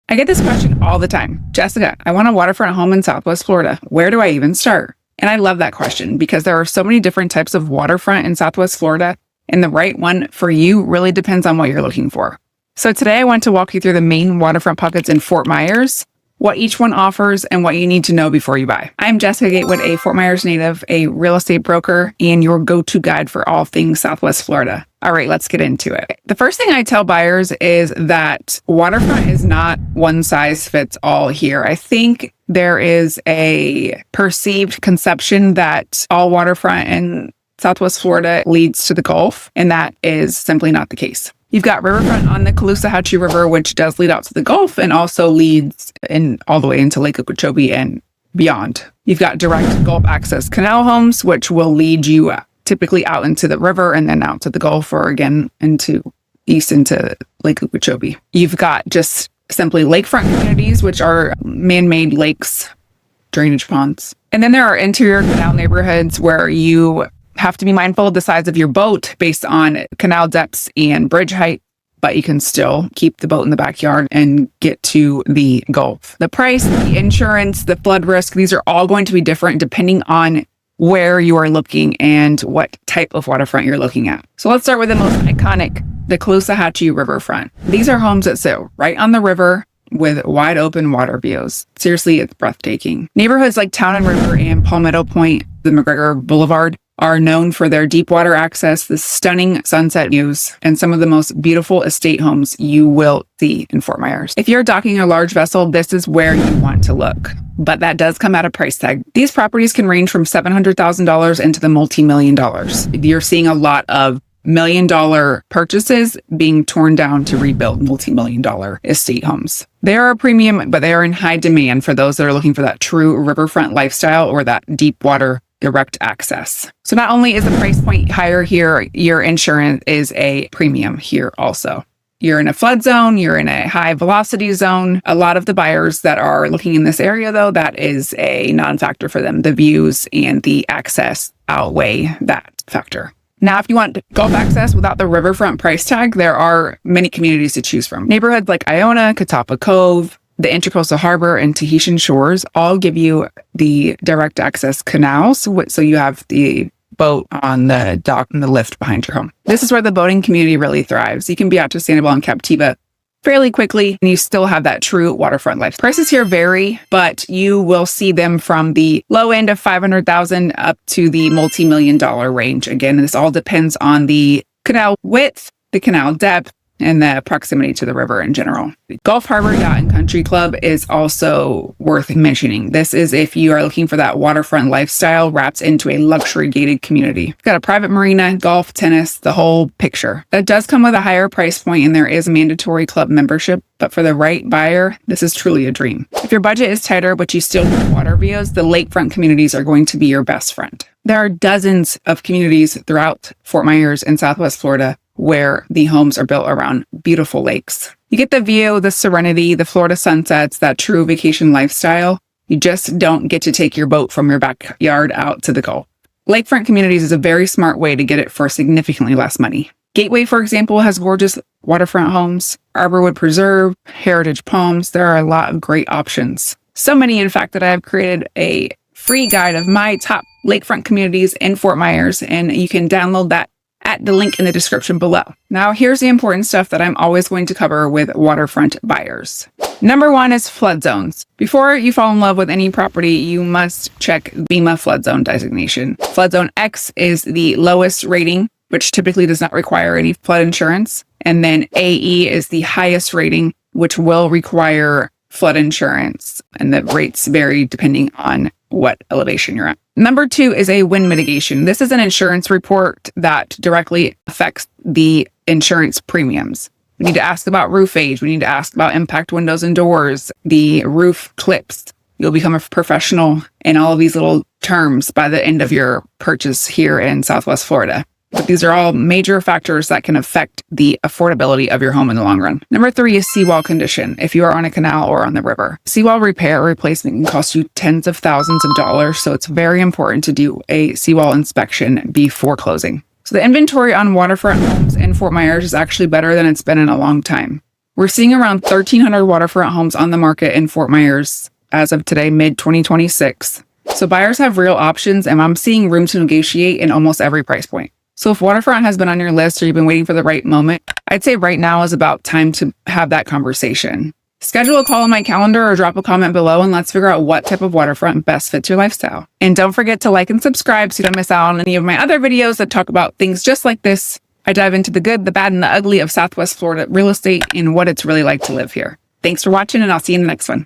I get this question all the time. Jessica, I want a waterfront home in Southwest Florida. Where do I even start? And I love that question because there are so many different types of waterfront in Southwest Florida, and the right one for you really depends on what you're looking for. So today I want to walk you through the main waterfront pockets in Fort Myers, what each one offers, and what you need to know before you buy. I'm Jessica Gatewood, a Fort Myers native, a real estate broker, and your go-to guide for all things Southwest Florida. All right, let's get into it. The first thing I tell buyers is that waterfront is not one size fits all here. I think there is a perceived conception that all waterfront in Southwest Florida leads to the Gulf, and that is simply not the case. You've got Riverfront on the Caloosahatchee River, which does lead out to the Gulf and also leads in all the way into Lake Okeechobee and beyond. You've got direct Gulf access canal homes, which will lead you typically out into the river and then out to the Gulf, or again into Lake Okeechobee. You've got just simply lakefront communities, which are man-made lakes, drainage ponds. And then there are interior canal neighborhoods where you have to be mindful of the size of your boat based on canal depths and bridge height, but you can still keep the boat in the backyard and get to the Gulf. The price, the insurance, the flood risk, these are all going to be different depending on where you are looking and what type of waterfront you're looking at. So let's start with the most iconic, the Caloosahatchee Riverfront. These are homes that sit right on the river with wide open water views. Seriously, it's breathtaking. Neighborhoods like Town and River and Palmetto Point, the McGregor Boulevard, are known for their deep water access, the stunning sunset views, and some of the most beautiful estate homes you will see in Fort Myers. If you're docking a large vessel, this is where you want to look. But that does come at a price tag. These properties can range from $700,000 into the multi-million dollars. You're seeing a lot of million-dollar purchases being torn down to rebuild multi-million-dollar estate homes. They are a premium, but they are in high demand for those that are looking for that true riverfront lifestyle or that deep water direct access. So not only is the price point higher here, your insurance is a premium here also. You're in a flood zone, you're in a high velocity zone. A lot of the buyers that are looking in this area, though, that is a non-factor for them. The views and the access outweigh that factor. Now, if you want Gulf access without the riverfront price tag, there are many communities to choose from. Neighborhoods like Iona, Catawba Cove, the Intracoastal Harbor, and Tahitian Shores all give you the direct access canals. So you have the boat on the dock and the lift behind your home. This is where the boating community really thrives. You can be out to Sanibel and Captiva fairly quickly, and you still have that true waterfront life. Prices here vary, but you will see them from the low end of $500,000 up to the multi-million dollar range. Again, this all depends on the canal width, the canal depth, and the proximity to the river in general. The Gulf Harbor Yacht and Country Club is also worth mentioning. This is if you are looking for that waterfront lifestyle wrapped into a luxury gated community. You've got a private marina, golf, tennis, the whole picture. That does come with a higher price point, and there is mandatory club membership, but for the right buyer, this is truly a dream. If your budget is tighter, but you still want water views, the lakefront communities are going to be your best friend. There are dozens of communities throughout Fort Myers and Southwest Florida where the homes are built around beautiful lakes. You get the view, the serenity, the Florida sunsets, that true vacation lifestyle. You just don't get to take your boat from your backyard out to the Gulf. Lakefront communities is a very smart way to get it for significantly less money. Gateway, for example, has gorgeous waterfront homes. Arborwood Preserve, Heritage Palms. There are a lot of great options. So many, in fact, that I have created a free guide of my top lakefront communities in Fort Myers, and you can download that at the link in the description below. Now, here's the important stuff that I'm always going to cover with waterfront buyers. Number one is flood zones. Before you fall in love with any property, you must check FEMA flood zone designation. Flood zone X is the lowest rating, which typically does not require any flood insurance. And then AE is the highest rating, which will require flood insurance. And the rates vary depending on what elevation you're at. Number two is a wind mitigation. This is an insurance report that directly affects the insurance premiums. We need to ask about roof age. We need to ask about impact windows and doors, the roof clips. You'll become a professional in all of these little terms by the end of your purchase here in Southwest Florida. But these are all major factors that can affect the affordability of your home in the long run. Number three is seawall condition. If you are on a canal or on the river, seawall repair or replacement can cost you tens of thousands of dollars. So it's very important to do a seawall inspection before closing. So the inventory on waterfront homes in Fort Myers is actually better than it's been in a long time. We're seeing around 1,300 waterfront homes on the market in Fort Myers as of today, mid-2026. So buyers have real options, and I'm seeing room to negotiate in almost every price point. So if waterfront has been on your list or you've been waiting for the right moment, I'd say right now is about time to have that conversation. Schedule a call on my calendar or drop a comment below and let's figure out what type of waterfront best fits your lifestyle. And don't forget to like and subscribe so you don't miss out on any of my other videos that talk about things just like this. I dive into the good, the bad, and the ugly of Southwest Florida real estate and what it's really like to live here. Thanks for watching, and I'll see you in the next one.